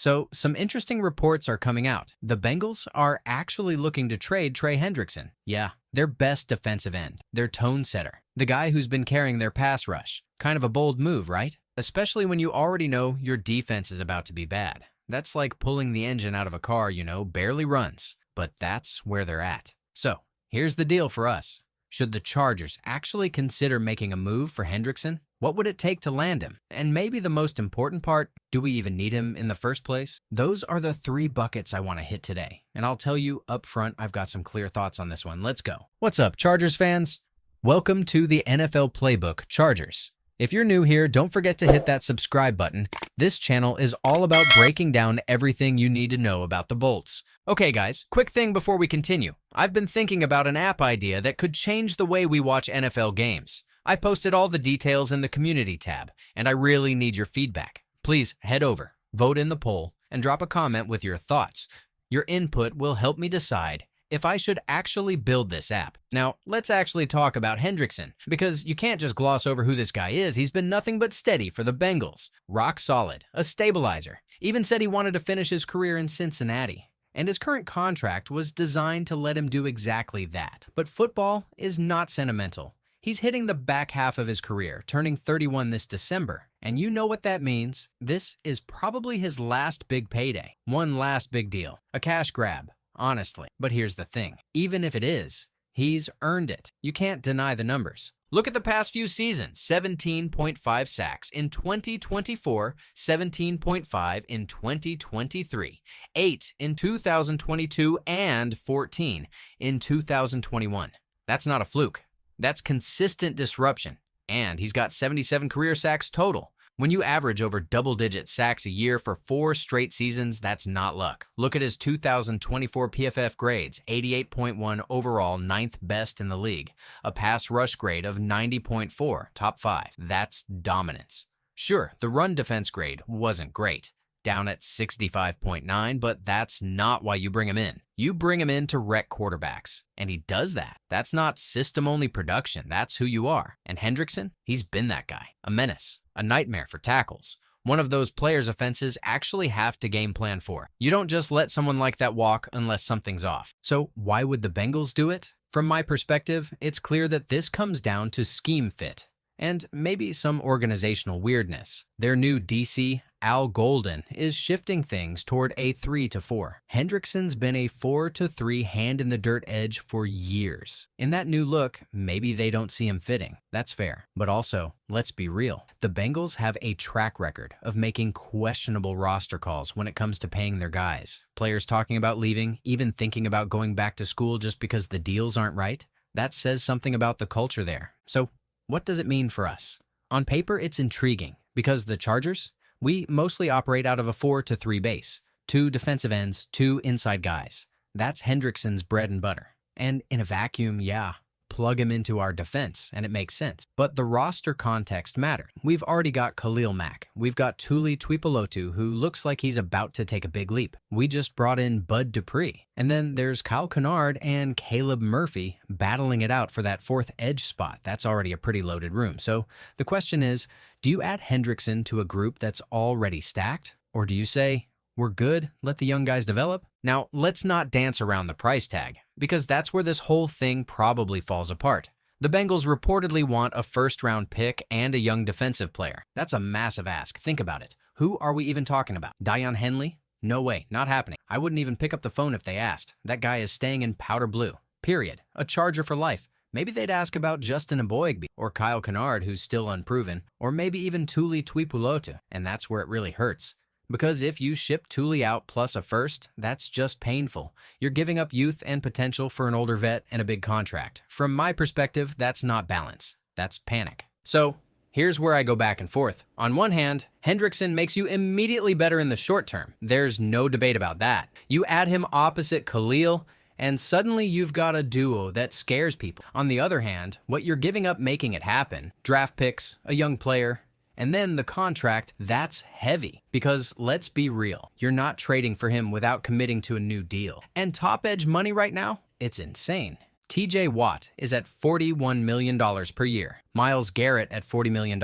So, some interesting reports are coming out. The Bengals are actually looking to trade Trey Hendrickson. Yeah, their best defensive end, their tone setter, the guy who's been carrying their pass rush. Kind of a bold move, right? Especially when you already know your defense is about to be bad. That's like pulling the engine out of a car, barely runs. But that's where they're at. So, here's the deal for us. Should the Chargers actually consider making a move for Hendrickson? What would it take to land him? And maybe the most important part, do we even need him in the first place? Those are the 3 buckets I want to hit today. And I'll tell you up front, I've got some clear thoughts on this one. Let's go. What's up, Chargers fans? Welcome to the NFL Playbook, Chargers. If you're new here, don't forget to hit that subscribe button. This channel is all about breaking down everything you need to know about the Bolts. Okay guys, quick thing before we continue. I've been thinking about an app idea that could change the way we watch NFL games. I posted all the details in the community tab, and I really need your feedback. Please head over, vote in the poll, and drop a comment with your thoughts. Your input will help me decide if I should actually build this app. Now, let's actually talk about Hendrickson, because you can't just gloss over who this guy is. He's been nothing but steady for the Bengals. Rock solid, a stabilizer. Even said he wanted to finish his career in Cincinnati. And his current contract was designed to let him do exactly that. But football is not sentimental. He's hitting the back half of his career, turning 31 this December. And you know what that means. This is probably his last big payday. One last big deal. A cash grab, honestly. But here's the thing. Even if it is, he's earned it. You can't deny the numbers. Look at the past few seasons. 17.5 sacks in 2024, 17.5 in 2023, 8 in 2022, and 14 in 2021. That's not a fluke. That's consistent disruption. And he's got 77 career sacks total. When you average over double-digit sacks a year for 4 straight seasons, that's not luck. Look at his 2024 PFF grades, 88.1 overall, 9th best in the league. A pass rush grade of 90.4, top 5. That's dominance. Sure, the run defense grade wasn't great, down at 65.9, but that's not why you bring him in. You bring him in to wreck quarterbacks, and he does that. That's not system-only production. That's who you are. And Hendrickson, he's been that guy. A menace. A nightmare for tackles. One of those players' offenses actually have to game plan for. You don't just let someone like that walk unless something's off. So why would the Bengals do it? From my perspective, it's clear that this comes down to scheme fit and maybe some organizational weirdness. Their new DC, Al Golden, is shifting things toward a 3-4. Hendrickson's been a 4-3 hand-in-the-dirt edge for years. In that new look, maybe they don't see him fitting. That's fair. But also, let's be real. The Bengals have a track record of making questionable roster calls when it comes to paying their guys. Players talking about leaving, even thinking about going back to school just because the deals aren't right. That says something about the culture there. So, what does it mean for us? On paper, it's intriguing because the Chargers, we mostly operate out of a 4-3 base, 2 defensive ends, 2 inside guys. That's Hendrickson's bread and butter. And in a vacuum, yeah, plug him into our defense and it makes sense. But the roster context matters. We've already got Khalil Mack. We've got Tuli Tuipulotu, who looks like he's about to take a big leap. We just brought in Dupree. And then there's Kyle Kennard and Caleb Murphy battling it out for that 4th edge spot. That's already a pretty loaded room. So the question is, do you add Hendrickson to a group that's already stacked? Or do you say, we're good, let the young guys develop? Now, let's not dance around the price tag, because that's where this whole thing probably falls apart. The Bengals reportedly want a first-round pick and a young defensive player. That's a massive ask. Think about it. Who are we even talking about? Dion Henley? No way, not happening. I wouldn't even pick up the phone if they asked. That guy is staying in powder blue. Period. A Charger for life. Maybe they'd ask about Justin Mboigbe or Kyle Kennard, who's still unproven, or maybe even Tuli Tuipulotu, and that's where it really hurts. Because if you ship Tuli out plus a first, that's just painful. You're giving up youth and potential for an older vet and a big contract. From my perspective, that's not balance. That's panic. So, here's where I go back and forth. On one hand, Hendrickson makes you immediately better in the short term. There's no debate about that. You add him opposite Khalil, and suddenly you've got a duo that scares people. On the other hand, what you're giving up making it happen, draft picks, a young player, and then the contract, that's heavy. Because let's be real, you're not trading for him without committing to a new deal. And top edge money right now, it's insane. TJ Watt is at $41 million per year. Myles Garrett at $40 million.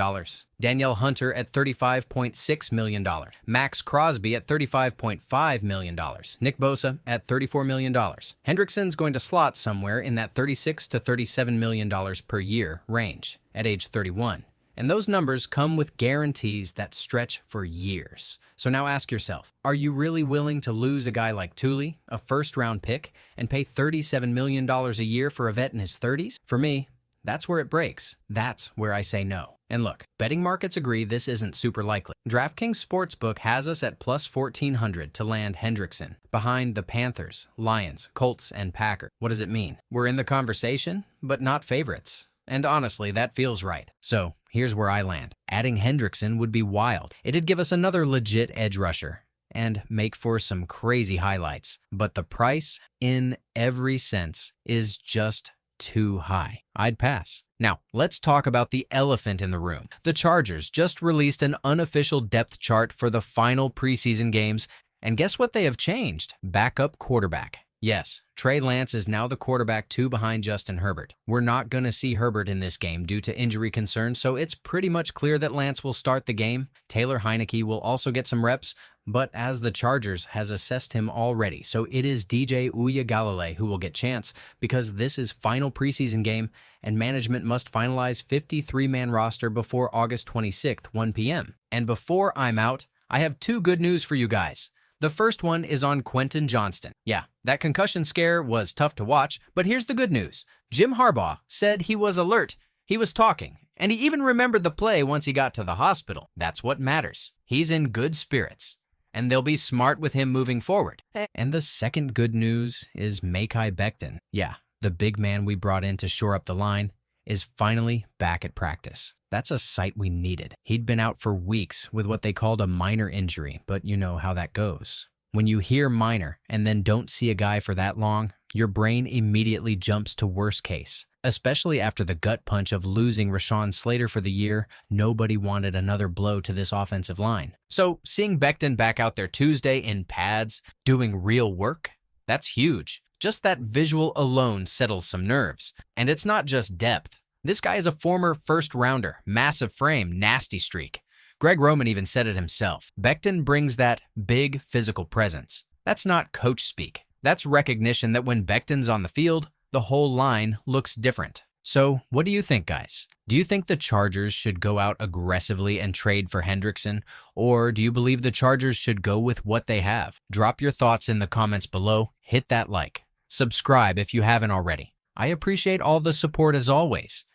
Danielle Hunter at $35.6 million. Max Crosby at $35.5 million. Nick Bosa at $34 million. Hendrickson's going to slot somewhere in that $36 to $37 million per year range at age 31. And those numbers come with guarantees that stretch for years. So now ask yourself, are you really willing to lose a guy like Tuli, a first-round pick, and pay $37 million a year for a vet in his 30s? For me, that's where it breaks. That's where I say no. And look, betting markets agree this isn't super likely. DraftKings Sportsbook has us at plus 1,400 to land Hendrickson, behind the Panthers, Lions, Colts, and Packers. What does it mean? We're in the conversation, but not favorites. And honestly, that feels right. So here's where I land. Adding Hendrickson would be wild. It'd give us another legit edge rusher and make for some crazy highlights. But the price, in every sense, is just too high. I'd pass. Now, let's talk about the elephant in the room. The Chargers just released an unofficial depth chart for the final preseason games, and guess what they have changed? Backup quarterback. Yes, Trey Lance is now the quarterback 2 behind Justin Herbert. We're not going to see Herbert in this game due to injury concerns, so it's pretty much clear that Lance will start the game. Taylor Heineke will also get some reps, but as the Chargers has assessed him already, so it is DJ Uiagalelei who will get chance because this is final preseason game and management must finalize 53-man roster before August 26th, 1 p.m. And before I'm out, I have 2 good news for you guys. The first one is on Quentin Johnston. Yeah, that concussion scare was tough to watch, but here's the good news. Jim Harbaugh said he was alert, he was talking, and he even remembered the play once he got to the hospital. That's what matters. He's in good spirits, and they'll be smart with him moving forward. And the second good news is Mekhi Becton. Yeah, the big man we brought in to shore up the line is finally back at practice. That's a sight we needed. He'd been out for weeks with what they called a minor injury, but you know how that goes. When you hear minor and then don't see a guy for that long, your brain immediately jumps to worst case. Especially after the gut punch of losing Rashawn Slater for the year, nobody wanted another blow to this offensive line. So seeing Becton back out there Tuesday in pads, doing real work, that's huge. Just that visual alone settles some nerves. And it's not just depth. This guy is a former first-rounder, massive frame, nasty streak. Greg Roman even said it himself. Becton brings that big physical presence. That's not coach speak. That's recognition that when Becton's on the field, the whole line looks different. So what do you think, guys? Do you think the Chargers should go out aggressively and trade for Hendrickson? Or do you believe the Chargers should go with what they have? Drop your thoughts in the comments below. Hit that like. Subscribe if you haven't already. I appreciate all the support as always.